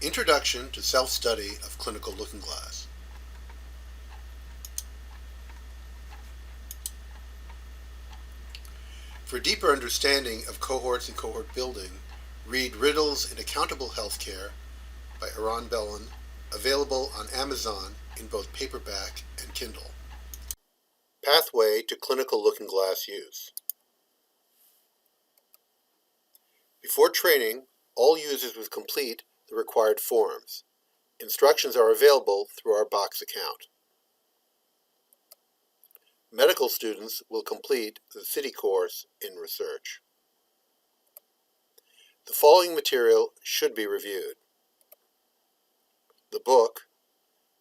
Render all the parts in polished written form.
Introduction to Self-Study of Clinical Looking Glass. For deeper understanding of cohorts and cohort building, read Riddles in Accountable Healthcare by Eran Bellin, available on Amazon in both paperback and Kindle. Pathway to Clinical Looking Glass Use. Before training, all users will complete the required forms. Instructions are available through our box account. Medical students will complete the City course in research. The following material should be reviewed. The book,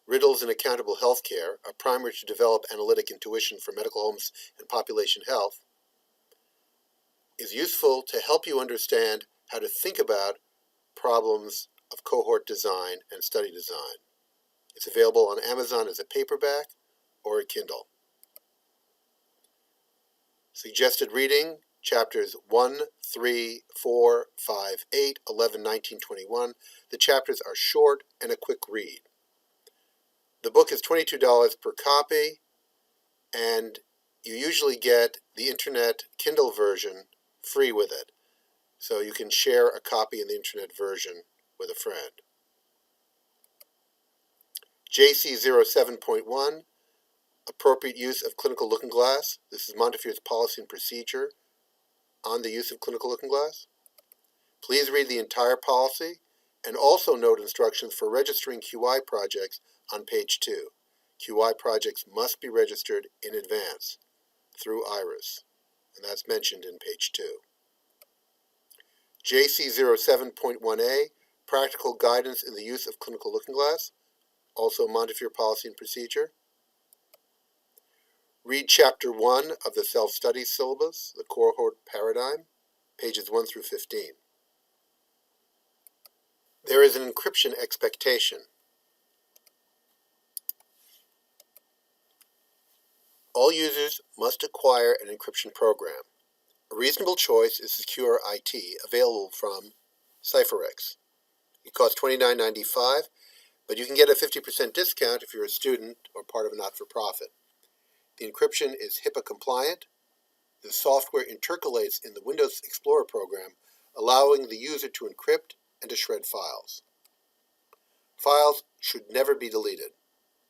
Riddles in Accountable Healthcare, a primer to develop analytic intuition for medical homes and population health, is useful to help you understand how to think about problems of cohort design and study design. It's available on Amazon as a paperback or a Kindle. Suggested reading, chapters 1, 3, 4, 5, 8, 11, 19, 21. The chapters are short and a quick read. The book is $22 per copy, and you usually get the internet Kindle version free with it. So you can share a copy in the internet version with a friend. JC07.1, Appropriate Use of Clinical Looking Glass. This is Montefiore's policy and procedure on the use of clinical looking glass. Please read the entire policy and also note instructions for registering QI projects on page 2. QI projects must be registered in advance through IRIS, and that's mentioned in page 2. JC07.1a, Practical Guidance in the Use of Clinical Looking Glass, also Montefiore Policy and Procedure. Read Chapter 1 of the Self-Study Syllabus, the Cohort Paradigm, pages 1 through 15. There is an encryption expectation. All users must acquire an encryption program. A reasonable choice is Secure IT, available from CypherX. It costs $29.95, but you can get a 50% discount if you're a student or part of a not-for-profit. The encryption is HIPAA compliant. The software intercalates in the Windows Explorer program, allowing the user to encrypt and to shred files. Files should never be deleted.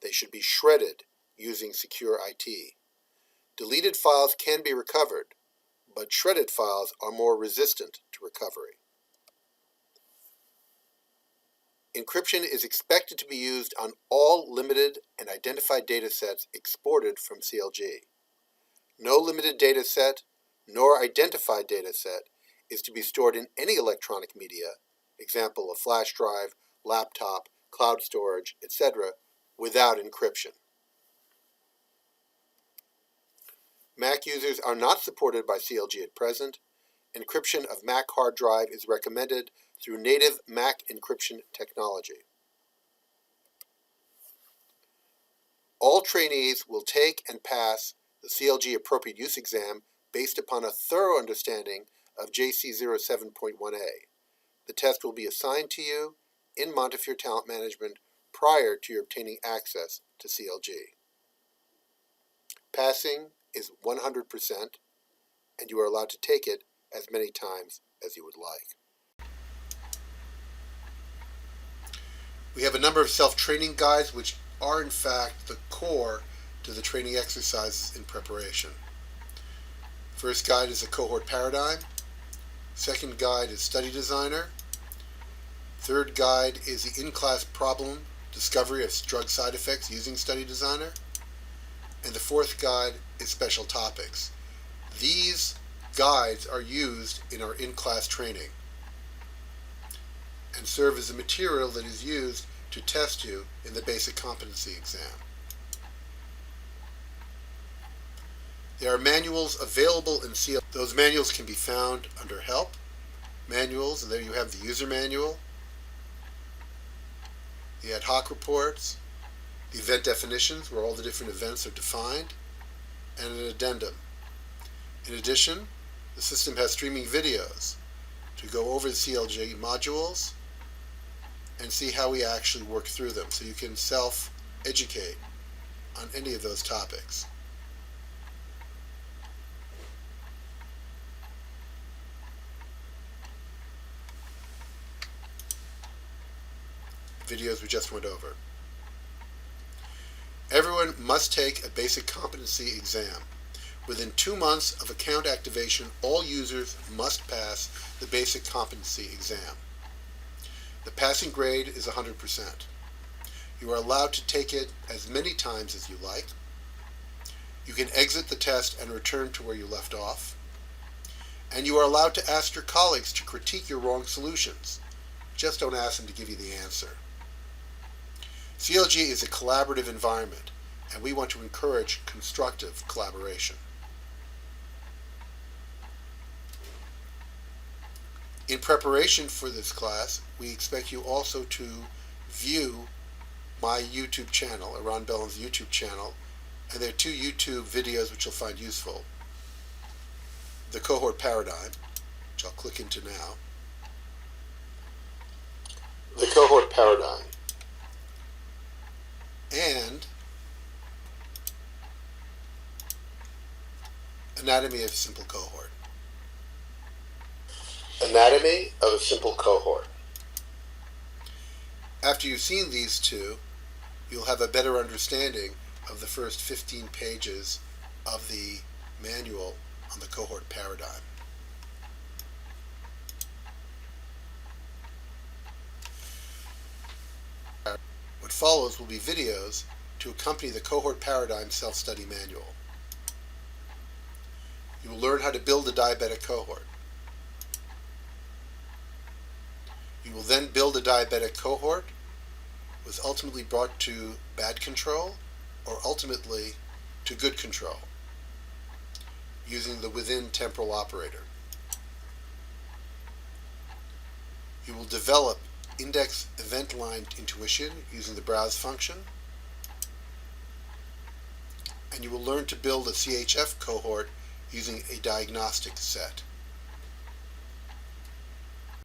They should be shredded using Secure IT. Deleted files can be recovered, but shredded files are more resistant to recovery. Encryption is expected to be used on all limited and identified datasets exported from CLG. No limited dataset nor identified dataset is to be stored in any electronic media, example a flash drive, laptop, cloud storage, etc., without encryption. Mac users are not supported by CLG at present. Encryption of Mac hard drive is recommended through native Mac encryption technology. All trainees will take and pass the CLG Appropriate Use exam based upon a thorough understanding of JC07.1a. The test will be assigned to you in Montefiore Talent Management prior to your obtaining access to CLG. Passing is 100%, and you are allowed to take it as many times as you would like. We have a number of self-training guides which are in fact the core to the training exercises in preparation. First guide is a cohort paradigm. Second guide is study designer. Third guide is the in-class problem discovery of drug side effects using study designer. And the fourth guide is special topics. These guides are used in our in-class training and serve as the material that is used to test you in the basic competency exam. There are manuals available in CL. Those manuals can be found under Help, Manuals, and there you have the user manual, the ad hoc reports, the event definitions, where all the different events are defined, and an addendum. In addition, the system has streaming videos to go over the CLG modules and see how we actually work through them, so you can self-educate on any of those topics. Videos we just went over. Everyone must take a basic competency exam. Within 2 months of account activation, all users must pass the basic competency exam. The passing grade is 100%. You are allowed to take it as many times as you like. You can exit the test and return to where you left off. And you are allowed to ask your colleagues to critique your wrong solutions. Just don't ask them to give you the answer. CLG is a collaborative environment, and we want to encourage constructive collaboration. In preparation for this class, we expect you also to view my YouTube channel, Ron Bellin's YouTube channel, and there are 2 YouTube videos which you'll find useful. The cohort paradigm, which I'll click into now. The cohort paradigm. And anatomy of a simple cohort. Anatomy of a simple cohort. After you've seen these 2, you'll have a better understanding of the first 15 pages of the manual on the cohort paradigm. What follows will be videos to accompany the cohort paradigm self-study manual. You will learn how to build a diabetic cohort. You will then build a diabetic cohort was ultimately brought to bad control or ultimately to good control using the within temporal operator. You will develop index event line intuition using the browse function, and you will learn to build a CHF cohort using a diagnostic set.